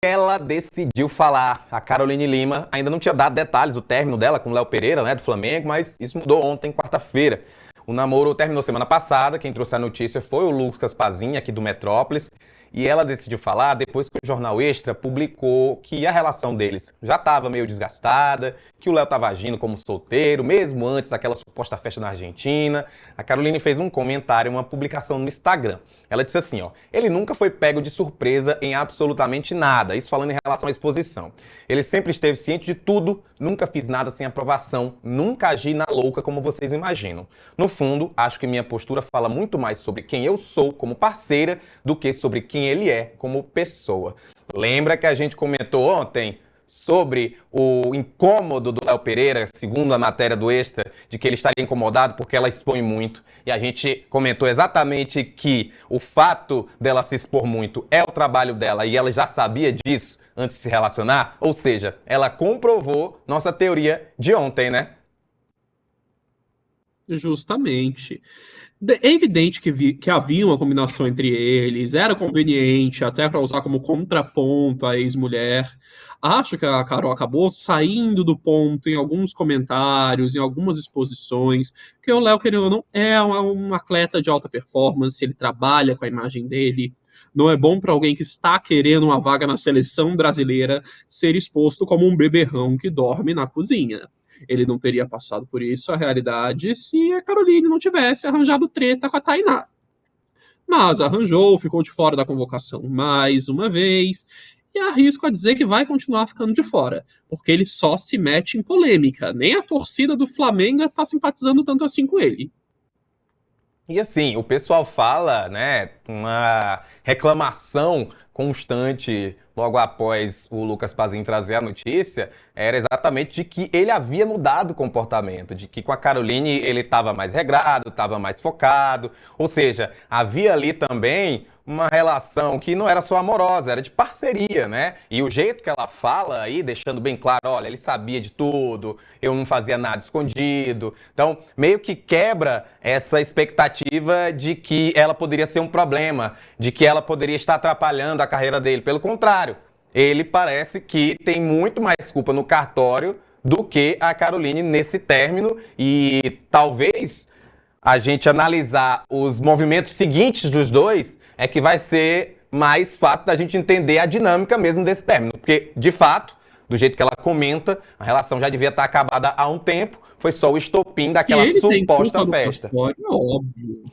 ela decidiu falar. A Caroline Lima ainda não tinha dado detalhes do término dela com o Léo Pereira, né, do Flamengo, mas isso mudou ontem, quarta-feira. O namoro terminou semana passada, quem trouxe a notícia foi o Lucas Pazinha, aqui do Metrópolis, e ela decidiu falar depois que o Jornal Extra publicou que a relação deles já estava meio desgastada, que o Léo estava agindo como solteiro, mesmo antes daquela suposta festa na Argentina. A Caroline fez um comentário, uma publicação no Instagram. Ela disse assim, ó, ele nunca foi pego de surpresa em absolutamente nada, isso falando em relação à exposição. Ele sempre esteve ciente de tudo, nunca fiz nada sem aprovação, nunca agi na louca como vocês imaginam. No fundo, acho que minha postura fala muito mais sobre quem eu sou como parceira do que sobre quem ele é como pessoa. Lembra que a gente comentou ontem sobre o incômodo do Léo Pereira, segundo a matéria do Extra, de que ele estaria incomodado porque ela expõe muito. E a gente comentou exatamente que o fato dela se expor muito é o trabalho dela e ela já sabia disso antes de se relacionar. Ou seja, ela comprovou nossa teoria de ontem, né? Justamente. É evidente que havia uma combinação entre eles, era conveniente até para usar como contraponto à ex-mulher. Acho que a Carol acabou saindo do ponto em alguns comentários, em algumas exposições, porque o Léo, querendo ou não, é um atleta de alta performance, ele trabalha com a imagem dele. Não é bom para alguém que está querendo uma vaga na seleção brasileira ser exposto como um beberrão que dorme na cozinha. Ele não teria passado por isso, a realidade, se a Caroline não tivesse arranjado treta com a Tainá. Mas arranjou, ficou de fora da convocação mais uma vez, e arrisco a dizer que vai continuar ficando de fora, porque ele só se mete em polêmica. Nem a torcida do Flamengo está simpatizando tanto assim com ele. E assim, o pessoal fala, né, uma reclamação constante logo após o Lucas Pazzini trazer a notícia, era exatamente de que ele havia mudado o comportamento, de que com a Caroline ele estava mais regrado, estava mais focado, ou seja, havia ali também uma relação que não era só amorosa, era de parceria, né? E o jeito que ela fala aí, deixando bem claro, olha, ele sabia de tudo, eu não fazia nada escondido. Então, meio que quebra essa expectativa de que ela poderia ser um problema, de que ela poderia estar atrapalhando a carreira dele. Pelo contrário, ele parece que tem muito mais culpa no cartório do que a Caroline nesse término e talvez a gente analisar os movimentos seguintes dos dois é que vai ser mais fácil da gente entender a dinâmica mesmo desse término. Porque, de fato, do jeito que ela comenta, a relação já devia estar acabada há um tempo, foi só o estopim Que daquela ele tem suposta culpa no festa. cartório, é óbvio.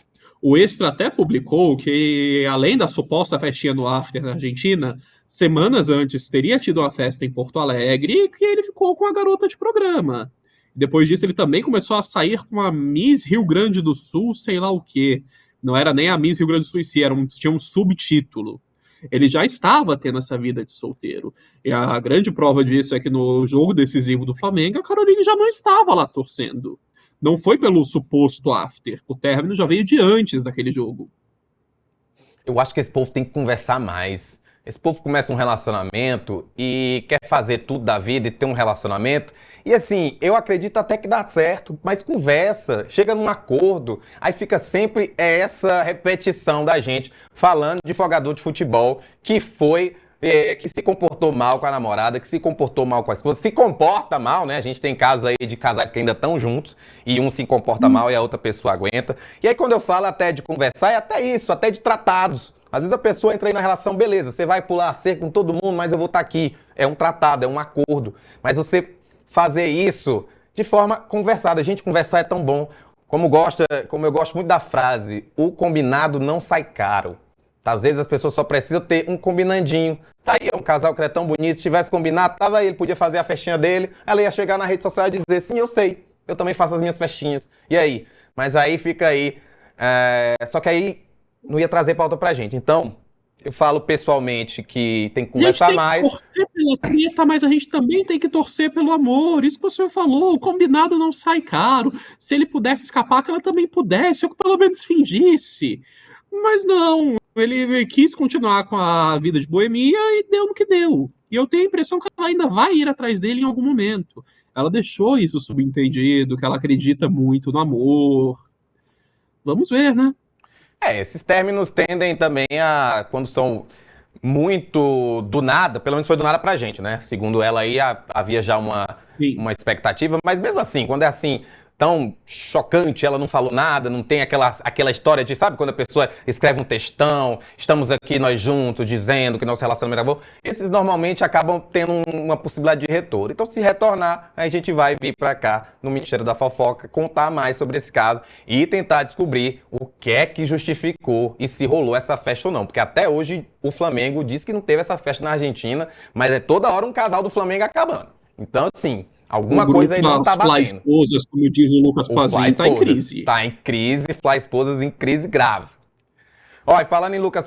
O Extra até publicou que, além da suposta festinha no After na Argentina, semanas antes teria tido uma festa em Porto Alegre e que ele ficou com a garota de programa. Depois disso, ele também começou a sair com a Miss Rio Grande do Sul, sei lá o quê. Não era nem a Miss Rio Grande do Sul em si, tinha um subtítulo. Ele já estava tendo essa vida de solteiro. E a grande prova disso é que no jogo decisivo do Flamengo, a Caroline já não estava lá torcendo. Não foi pelo suposto after. O término já veio de antes daquele jogo. Eu acho que esse povo tem que conversar mais. Esse povo começa um relacionamento e quer fazer tudo da vida e ter um relacionamento. E assim, eu acredito até que dá certo, mas conversa, chega num acordo. Aí fica sempre essa repetição da gente falando de jogador de futebol que que se comportou mal com a namorada, que se comportou mal com a esposa, se comporta mal, né? A gente tem casos aí de casais que ainda estão juntos e um se comporta mal e a outra pessoa aguenta. E aí quando eu falo até de conversar, é até isso, até de tratados. Às vezes a pessoa entra aí na relação, beleza, você vai pular a cerca com todo mundo, mas eu vou estar aqui. É um tratado, é um acordo. Mas você fazer isso de forma conversada. A gente conversar é tão bom. Como eu gosto muito da frase, o combinado não sai caro. Às vezes as pessoas só precisam ter um combinandinho. Tá aí, é um casal que é tão bonito, se tivesse combinado, tava aí, ele podia fazer a festinha dele, ela ia chegar na rede social e dizer, sim, eu sei, eu também faço as minhas festinhas. E aí? Mas aí fica aí, só que aí não ia trazer pauta pra gente. Então, eu falo pessoalmente que tem que A gente conversar tem que mais. torcer pela treta, mas a gente também tem que torcer pelo amor. Isso que o senhor falou, o combinado não sai caro. Se ele pudesse escapar, que ela também pudesse, ou que pelo menos fingisse. Mas não, ele quis continuar com a vida de boemia e deu no que deu. E eu tenho a impressão que ela ainda vai ir atrás dele em algum momento. Ela deixou isso subentendido, que ela acredita muito no amor. Vamos ver, né? Esses términos tendem também a, quando são muito do nada, pelo menos foi do nada pra gente, né? Segundo ela aí, havia já Sim. uma expectativa, mas mesmo assim, quando é assim, tão chocante, ela não falou nada, não tem aquela história de, sabe, quando a pessoa escreve um textão, estamos aqui nós juntos, dizendo que nosso relacionamento acabou, esses normalmente acabam tendo uma possibilidade de retorno. Então, se retornar, a gente vai vir pra cá, no Ministério da Fofoca, contar mais sobre esse caso e tentar descobrir o que é que justificou e se rolou essa festa ou não. Porque até hoje o Flamengo diz que não teve essa festa na Argentina, mas é toda hora um casal do Flamengo acabando. Então, assim, O alguma coisa grupo aí não das tá Fly batendo. Esposas, como diz o Lucas O Fly Pazinho, tá em Esposas crise. tá em crise, Fly Esposas em crise grave. Ó, e falando em Lucas